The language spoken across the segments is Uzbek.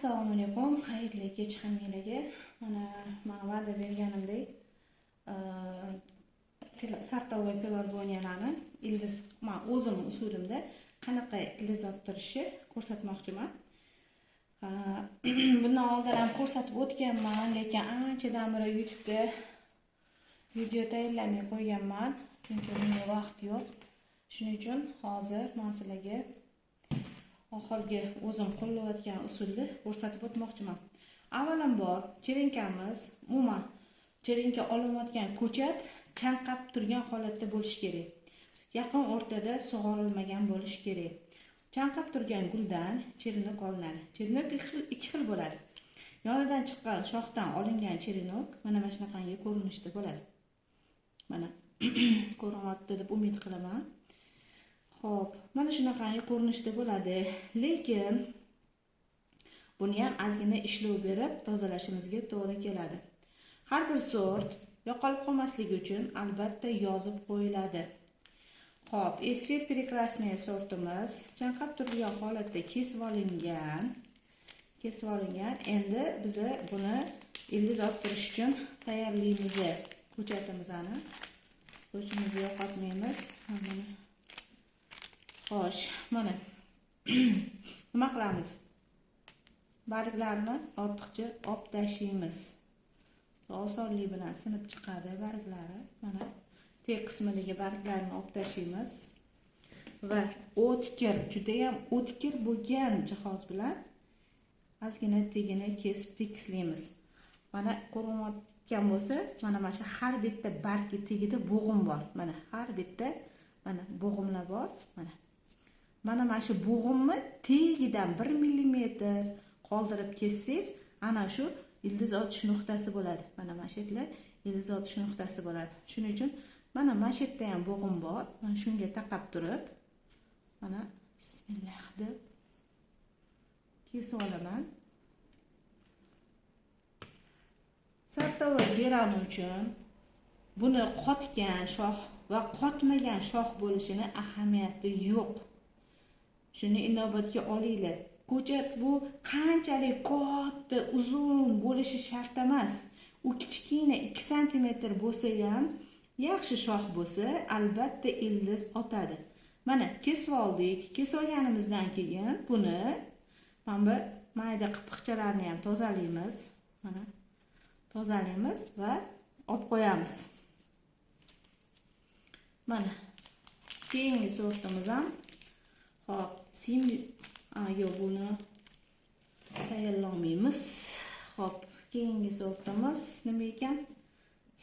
Assalomu alaykum, xayrli kech hammalarga. Mana va'da berganimdek, sartovoy pelargoniyalarni ildiz men o'zim usulimda qanaqa ildiz optirishni ko'rsatmoqchiman. Bundan oldin ham ko'rsatib o'tganman, lekin anchadan beri YouTube'da video tayyorlamay qo'yganman, chunki menga vaqt yo'q. Shuning uchun hozir men sizlarga oxirgi o'zim qo'llayotgan usulni ko'rsatib o'tmoqchiman. Avvalambor cherenkamiz, umuman cherenka olinayotgan ko'chat chanqab turgan holatda bo'lishi kerak. Yaqin o'rtada sug'orilmagan bo'lishi kerak. Chanqab turgan guldan cherenok olinadi. Cherenok ikki xil bo'ladi. Yonidan chiqqan shoxdan olingan cherenok mana shunaqangi ko'rinishda bo'ladi. Mana ko'rinyapti deb umid qilaman. Xo'p, mana shunaqangi ko'rinishda bo'ladi, lekin buni ham ozgina ishlov berib tozalashimizga to'g'ri keladi. Har bir sort yo'qolib qolmasligi uchun albatta yozib qo'yiladi. Xo'p, Esfer Prekrasniy sortimiz chanqab turgan holatda kesib olingan. Endi biz buni ildiz optirish uchun tayyorlaymiz. Ko'chatimizni skochimizni yo'qotmaymiz. Xo'sh, mana nima qilamiz? Barglarni ortiqcha olib tashlaymiz. Osonlik bilan sinib chiqadi barglari. Mana tek qismidagi barglarni olib tashlaymiz va o'tkir, juda ham o'tkir bo'lgan jihoz bilan ozgina tegini kesib tekislaymiz. Mana ko'rinayotgan bo'lsa, mana shu har bitta bargi tagida bo'g'im bor. Mana har bitta mana bo'g'imlar bor. Mana shu bo'g'imni tagidan 1 millimetr qoldirib kessangiz, ana shu ildiz otish nuqtasi bo'ladi. Mana shu yerlar ildiz otish nuqtasi bo'ladi. Shuning uchun mana shu yerda ham bo'g'im bor. Mana shunga taqab turib, mana bismillah deb kesib olaman. Sartovoy gerani uchun buni qotgan shox va qotmagan shox bo'lishini ahamiyati yo'q. Shuni inobatga olinglar. Ko'chat bu qanchalik katta, uzun bo'lishi shart emas. U kichkina 2 cm bo'lsa ham, yaxshi shox bo'lsa, albatta ildiz otadi. Mana kesib oldik. Kesib olganimizdan keyin buni mana mayda qirpiqchalarni ham tozalaymiz. Mana tozalaymiz va olib qo'yamiz. Mana keyingi sortimiz ham hop, yo'q, buni tayyorlamaymiz. Hop, keyingi sortimiz nima ekan?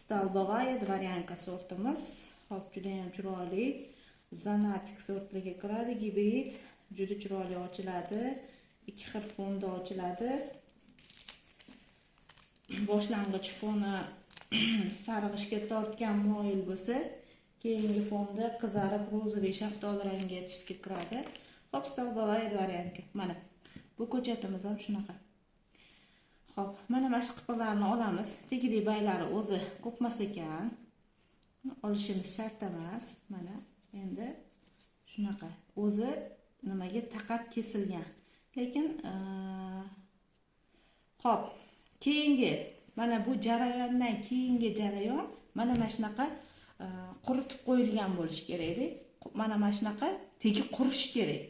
Stolbovaya dvoryanka sortimiz. Hop, juda ham chiroyli. Zanatik sortlarga kiradi, gibrid, juda chiroyli ochiladi. 2 xil fonda ochiladi. Boshlang'ich foni sarg'ishga tortgan moyil bo'lsa, keyingi fonda qizarib ro'zali shaftoli rangiga tusga kiradi. Hop, stolbovaya dvoryanka. Mana bu ko'chatimiz ham shunaqa. Hop, mana shu qirpiqlarni olamiz. Tegidagi baylari o'zi ko'pmas ekan, olishimiz shart emas. Mana endi shunaqa. O'zi nimaga taqab kesilgan. Lekin hop, keyingi mana bu jarayondan keyingi jarayon mana shunaqa quritib qo'yilgan bo'lishi kerak-edi. Mana shunaqa tegi qurishi kerak.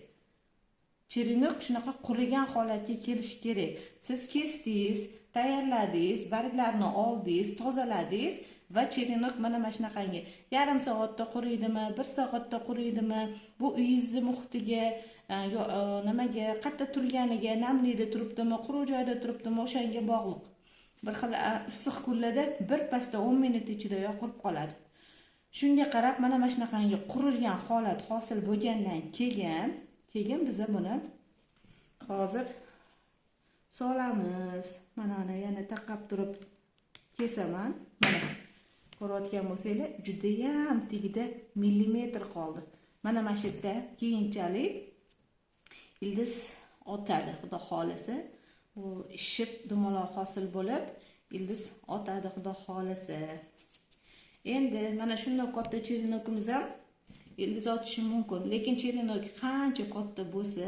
Cherenok shunaqa qurigan holatga kelishi kerak. Siz kesdingiz, tayyorladingiz, barglarni oldingiz, tozaladingiz va cherenok mana shunaqangi yarim soatda quriydimi, 1 soatda quriydimi, bu uyingizni muhitiga, nimaga, qayerda turganiga, namlikda turibdimi, quruq joyda turibdimi, o'shanga bog'liq. Bir xil issiq kunlarda bir pasda 10 minut ichida yoqib qoladi. Shunga qarab mana shunaqangi qurilgan holat hosil bo'lgandan keyin biz buni hozir solamiz. Mana yana taqab turib kesaman. Mana ko'rayotgan bo'lsanglar, juda ham tagida millimetr qoldi. Mana shu yerda keyinchalik ildiz otadi, xudo xolasa. Bu ishib dumaloq hosil bo'lib, ildiz otadi, xudo xolasa. Endi mana shunday katta cherenokimiz ham ildiz otishi mumkin. Lekin cherenok qancha katta bo'lsa,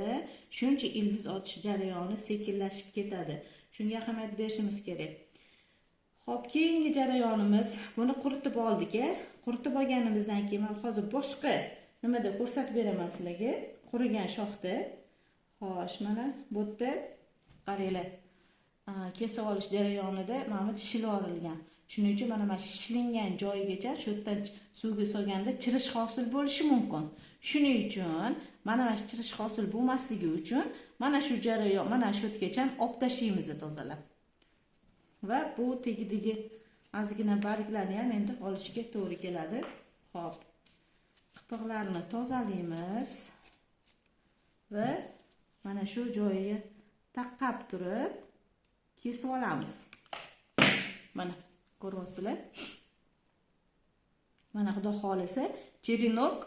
shuncha ildiz otish jarayoni sekinlashib ketadi. Shunga ahamiyat berishimiz kerak. Xo'p, keyingi jarayonimiz buni quritib oldik-a. Quritib olganimizdan keyin men hozir boshqa nimada ko'rsatib beraman sizlarga. Qurigan shoxda. Xo'sh, mana bu yerda qaranglar. Kesib olish jarayonida mana bu shilib orilgan. Shuning uchun mana shu shilingan joyigacha shu yerdan suvga solganda chirish hosil bo'lishi mumkin. Shuning uchun mana shu chirish hosil bo'lmasligi uchun mana shu jarayon, mana shu yergacha olib tashlaymiz tozalab. Va bu tegidagi ozgina barglarni ham endi olishga to'g'ri keladi. Xo'p. Qipiqlarni tozalaymiz va mana shu joyiga taqqab turib kesib olamiz. Mana ko'ryapsizlar. Mana xudo xolisa, cherenok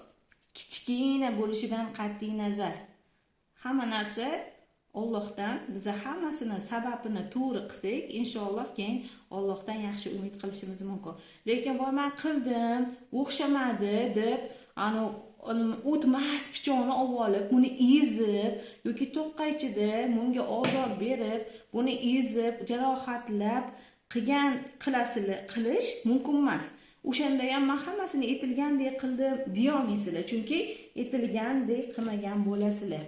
kichkina bo'lishidan qat'iy nazar hamma narsa Allohdan, biz hammasini sababini to'g'ri qilsak, inshaalloh keyin Allohdan yaxshi umid qilishimiz mumkin. Lekin voy men qildim, o'xshamadi deb, o'tmas pichoqni olib, buni ezib yoki to'qqaychida bunga ozor berib, buni ezib, jarohatlab qilish mumkin emas. O'shanda ham men hammasini etilgandek qildim deya olmaysizlar, chunki etilgandek qilmagan bo'lasizlar.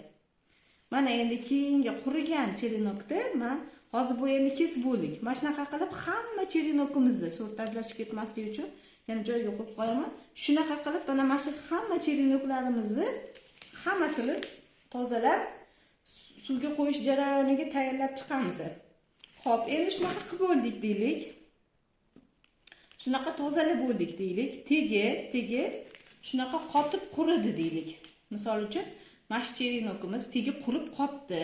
Mana endi keyingi qurigan cherenokda men hozir bu endi kesib bo'ldik. Mana shunaqa qilib hamma cherenokimizni sortajlashib ketmasligi uchun yana joyiga qo'yib qo'yaman. Shunaqa qilib mana shu hamma cherenoklarimizni hammasini tozalab suvga qo'yish jarayoniga tayyorlab chiqamiz. Xo'p, endi shunaqa qilib bo'ldik deylik. Shunaqa tozalab bo'ldik deylik. Tegi shunaqa qotib quridi deylik. Misol uchun mash cherenokimiz tegi qurib qotdi.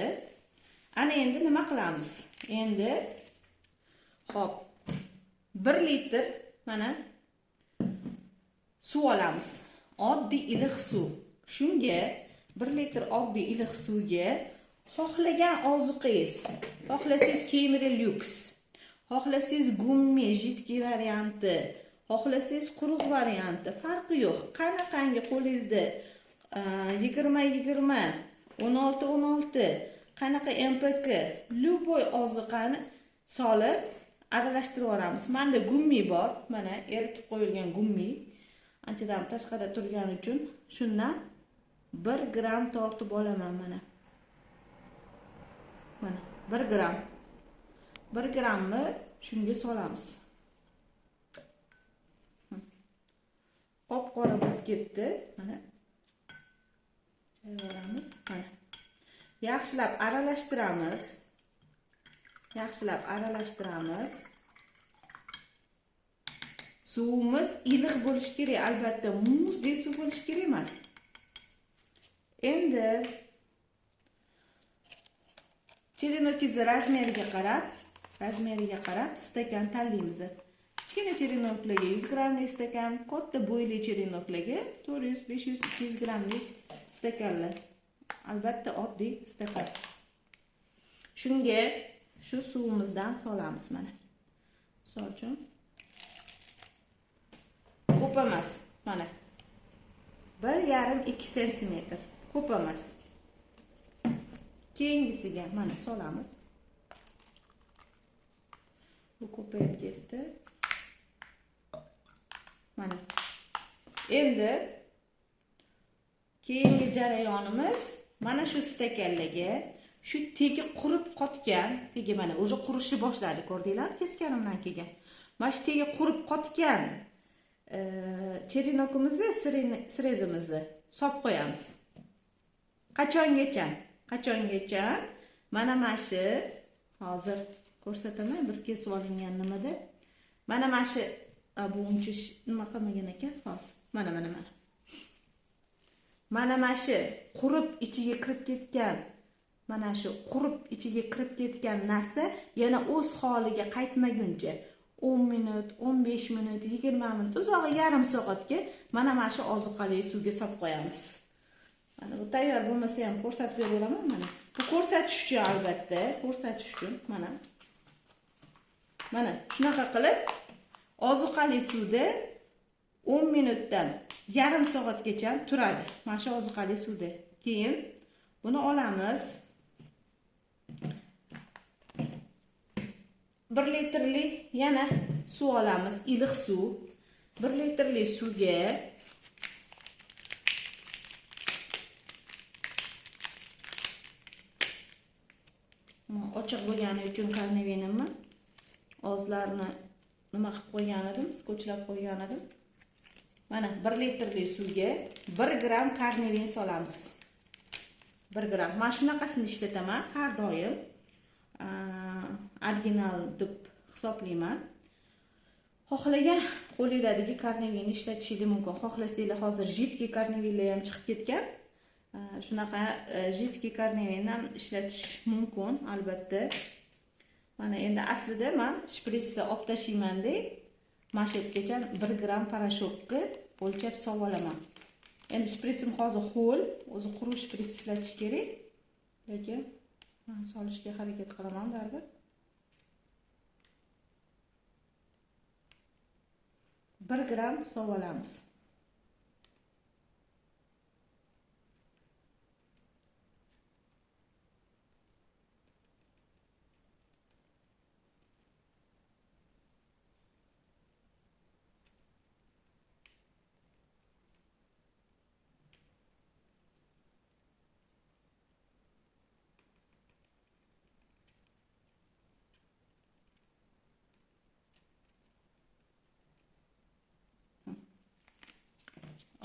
Ana endi nima qilamiz? Endi xo'p 1 litr mana suv olamiz. Oddiy iliq suv. Shunga 1 litr oddiy iliq suvga xohlagan ozuqangiz, xohlasangiz Kemri Lux, xohlasangiz gummi jidki varianti, xohlasangiz quruq varianti, farqi yo'q. Qanaqangi qo'lingizda 20-20, 16-16, qanaqa MPK, любой ozuqani solib aralashtirib olamiz. Menda gummi bor, mana eritib qo'yilgan gummi. Anchadan tashqarida turgani uchun shundan 1 gram tortib olaman mana. Mana 1 gram. 1 gramni shunga solamiz. Qop-qora bo'lib ketdi. Mana chayvoramiz. Mana. Yaxshilab aralashtiramiz. Suvimiz iliq bo'lishi kerak, albatta muzdek suv bo'lishi kerak emas. Endi cherenokimizni razmeriga qarab stakan tanlaymiz. Kichkina cherenoklarga 100 gramlik stakan, katta bo'yli cherenoklarga 400, 500, 200 gramlik stakanlar. Albatta oddiy stakan. Shunga shu suvimizdan solamiz mana. Misol uchun ko'p emas, mana 1,5-2 sm. Ko'p emas. Keyingisiga mana solamiz. Bu ko'payib ketdi. Mana. Endi keyingi jarayonimiz mana shu stakanlarga shu tegi qurib qotgan, tegi mana o'sha qurishni boshladi, ko'rdinglar, kesganimdan keyin. Mana shu tegi qurib qotgan cherenokimizni, srezimizni solib qo'yamiz. Qachongacha? Mana shu hozir ko'rsataman, bir kesib olingan nimada. Mana shu bu uncha nima qilmagan ekan, hozir. Mana shu qurib ichiga kirib ketgan narsa yana o'z holiga qaytmaguncha 10 minut, 15 minut, 20 minut, uzog'i yarim soatga mana shu ozuqali suvga solib qo'yamiz. Mana bu tayyor bo'lmasa ham ko'rsatib beraman mana. Bu ko'rsatish uchun albatta, mana shunaqa qilib ozuqali suvda 10 minutdan yarim soatgacha turadi. Mana shu oziqali suvda. Keyin buni olamiz. 1 litrli yana suv olamiz, iliq suv. 1 litrli suvga ochiq bo'lgani uchun karnavinimni ozlarini nima qilib qo'ygan edim, skotchlab qo'ygan edim. Mana 1 litrli suvga 1 gram karnavin solamiz. 1 gram. Men shunaqasini ishlataman har doim. Original deb hisoblayman. Xohlagan qo'linglardagi karnavinni ishlatishingiz mumkin. Xohlasanglar hozir jidki karnavinlar ham chiqib ketgan. Shunaqa jidki karnavinni ham ishlatish mumkin, albatta. Mana endi aslida men shpritsni olib tashlayman-da, mashetgacha 1 gram parashokni o'lchab solib olaman. Endi shpritsim hozir ho'l, o'zi quruq shprits ishlatish kerak. Lekin men solishga harakat qilaman baribir. 1 gram solib olamiz.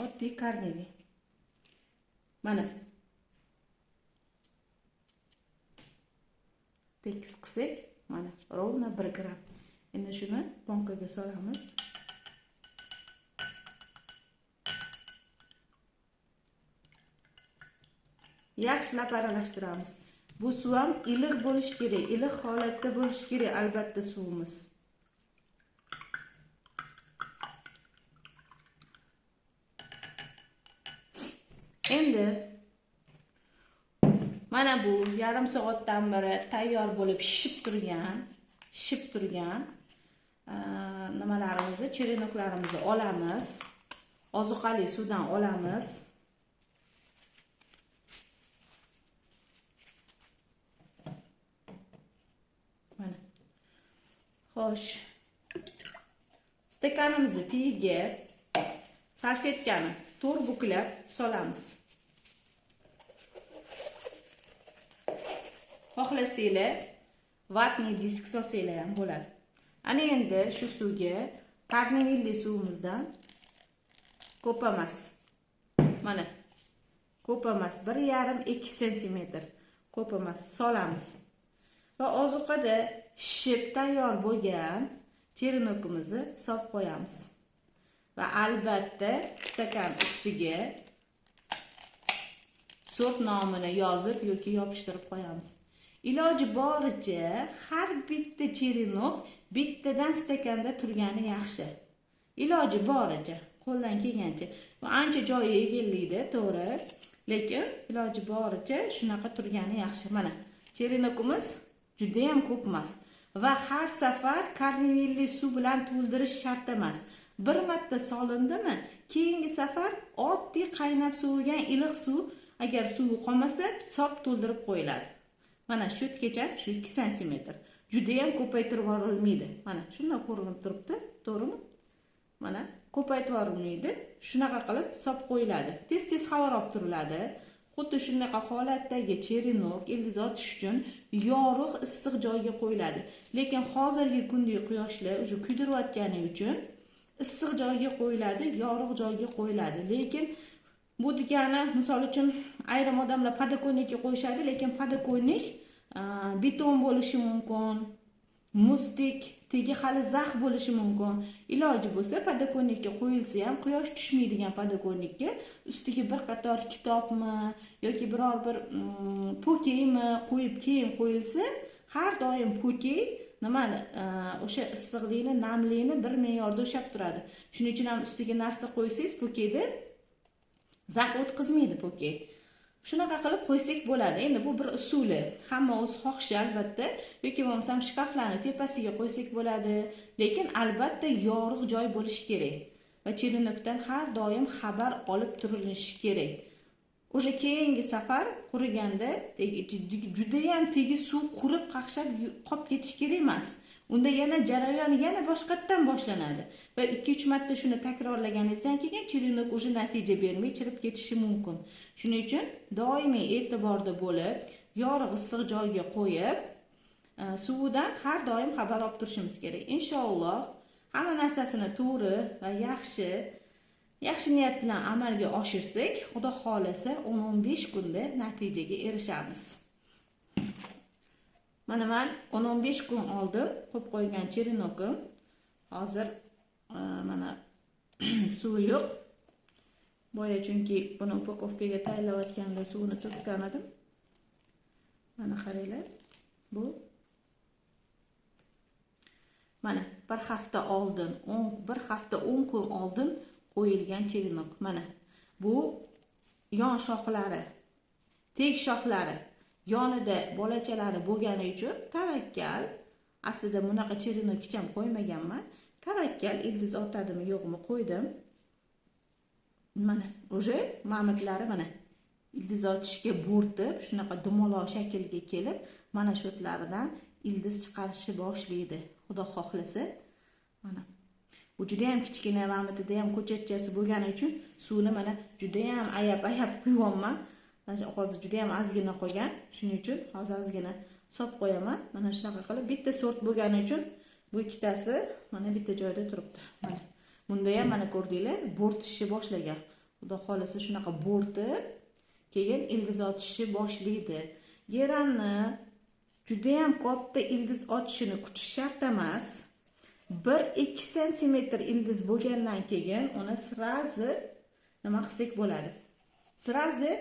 Oddiy karnavin. Mana. Tekis qilsak, mana rovna 1 gram. Endi shuni bankaga solamiz. Yaxshilab aralashtiramiz. Bu suv ham iliq bo'lishi kerak, iliq holatda bo'lishi kerak albatta suvimiz. Endi mana bu yarim soatdan beri tayyor bo'lib shishib turgan nimalarimizni, cherenoklarimizni olamiz. Oziqali suvdan olamiz. Mana. Xo'sh. Stekanimizni tagiga salfetkani to'rt buklab solamiz. Xohlasanglar vatni disk solsanglar ham bo'ladi. Ana endi shu suvga karnavinli suvimizdan ko'p emas. Mana ko'p emas, 1,5-2 sm ko'p emas solamiz. Va ozuqada shishib tayyor bo'lgan cherenokimizni solib qo'yamiz. Va albatta stakan ustiga sort nomini yozib yoki yopishtirib qo'yamiz. Iloji boricha har bitta cherenok bittadan stakanda turgani yaxshi. Iloji boricha, qo'ldan kelgancha. Va ancha joyi egallaydi, to'g'ri, lekin iloji boricha shunaqa turgani yaxshi. Mana cherenokimiz juda ham ko'p emas va har safar karnavinli suv bilan to'ldirish shart emas. Bir marta solindimi, keyingi safar oddiy qaynab sovigan iliq suv, agar suvi qolmasa, sop to'ldirib qo'yiladi. Mana cho'tkacha shu 2 sm. Juda ham ko'paytirib yuborilmaydi. Mana shunday ko'rinib turibdi, to'g'rimi? Mana ko'paytirib yuborilmaydi. Shunaqa qilib sop qo'yiladi. Tez-tez havo olib turiladi. Xuddi shunaqa holatdagi cherenok ildiz otish uchun yorug' issiq joyga qo'yiladi. Lekin hozirgi kundagi quyoshlar uje kuydirayotgani uchun issiq joyga qo'yiladi, yorug' joyga qo'yiladi. Lekin bu degani, misol uchun ayrim odamlar podokonnetga qo'yishadi, lekin podokonnetnik beton bo'lishi mumkin, mustik, tegi hali zax bo'lishi mumkin. Iloji bo'lsa podokonnetga qo'yilsa ham quyosh tushmaydigan podokonnetga ustiga bir qator kitobmi yoki biror bir pokeymi qo'yib keyin qo'yilsa, har doim pokey nimani o'sha issiqlikni, namlikni bir me'yorda ushlab turadi. Shuning uchun ham ustiga narsa qo'ysangiz, pokeyda zax o'tkazmaydi pokey. Shunaqa qilib qo'ysak bo'ladi. Endi bu bir usuli. Hamma o'z xohishi albatta, yoki bo'lmasam shkaflarni tepasiga qo'ysak bo'ladi, lekin albatta yorug' joy bo'lishi kerak. va chirinokdan har doim xabar olib turilishi kerak. O'sha keyingi safar quriganda juda ham tegi suv qurib qaqshab qolib ketish kerak emas. Unda yana jarayon yana boshqatdan boshlanadi va 2-3 marta shuni takrorlaganingizdan keyin chirinok o'sha natija bermay chirib ketishi mumkin. Shuning uchun doimiy e'tiborda bo'lib, yorug' issiq joyga qo'yib, suvidan har doim xabar olib turishimiz kerak. Inshaalloh hamma narsasini to'g'ri va yaxshi niyat bilan amalga oshirsak, Xudo xolasa 10-15 kunda natijaga erishamiz. Mana men 10-15 kun oldin qo'yib qo'ygan chirinokim hozir mana suvi yo'q. Boya chunki buni upakovkaga tayyorlayotganda suvini to'kkan edim. Mana qaranglar. Bu mana bir hafta 10 kun oldin qo'yilgan chirinok. Mana bu yon shoxlari, tek shoxlari yonida bolachalari bo'lgani uchun tavakkal, aslida bunaqa chirinok hech ham qo'ymaganman. Tavakkal ildiz otadimi yo'qmi qo'ydim. Mana o'sha mamitlari mana ildiz otishga bo'rtib, shunaqa dumaloq shaklga kelib, mana shotlaridan ildiz chiqarishni boshlaydi. Xudo xohlasa, mana bu juda ham kichkina mamitida ham ko'chatchasi bo'lgani uchun suvni mana juda ham ayab quyapman. Hozir juda ham ozgina qolgan. Shuning uchun hozir ozgina solib qo'yaman. Mana shunaqa qilib bitta sort bo'lgani uchun bu ikkitasi mana bitta joyda turibdi. Mana bunda ham mana ko'rdinglar, bo'rtishni boshlagan. Xudo xolasa shunaqa bo'rtib, keyin ildiz otishni boshlaydi. Yeranni juda ham katta ildiz otishini kutish shart emas. 1-2 sm ildiz bo'lgandan keyin uni srazi nima qilsak bo'ladi. Srazi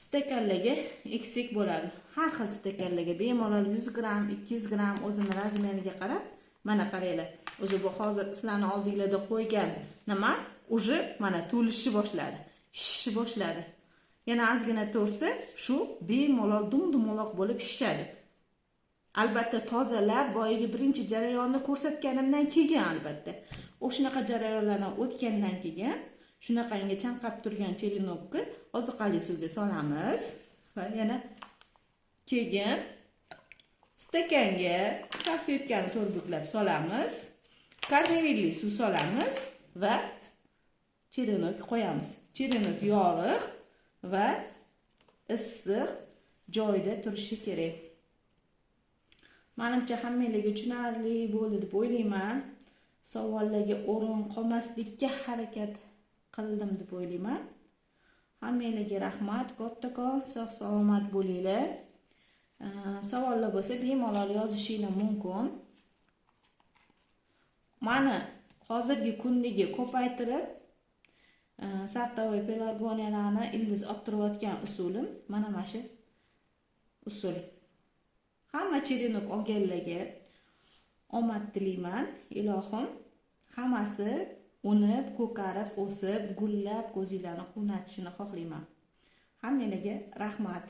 stakanlarga eksak bo'ladi. Har xil stakanlarga bemalol 100 gram, 200 gram o'zini razmeriga qarab, mana qaranglar. O'zi bu hozir sizlarning oldingizda qo'ygan nima? O'zi mana to'lishni boshladi, shishni boshladi. Yana ozgina to'rsa, shu bemalol dumaloq bo'lib shishadi. Albatta tozalab, boyagi birinchi jarayonni ko'rsatganimdan keyin albatta. O'shanaqa jarayonlardan o'tgandan keyin shunaqangi chanqab turgan chirinokni oziqali suvga solamiz va yana keyin stakanga salfetkani to'rbuklab solamiz. Karnavilli suv solamiz va chirinok qo'yamiz. Chirinok yoriq va issiq joyda turishi kerak. Menimcha hammangizga tushunarli bo'ldi deb o'ylayman. Savollarga o'rin qolmaslikka harakat qildim deb o'ylayman. Hammangizga rahmat, kattakon, sog' salomat bo'linglar. Savollar bo'lsa bemalol yozishingiz mumkin. Mani hozirgi kundagi ko'paytirib sartavoy pelargoniyalarni ildiz ottirayotgan usulim mana shu usul. Hamma chirinok olganlarga omad tilayman. Ilohim hammasi unib, ko'karib, o'sib, gullab, ko'zinglarni quvnatishini xohlayman. Hammangizga rahmat.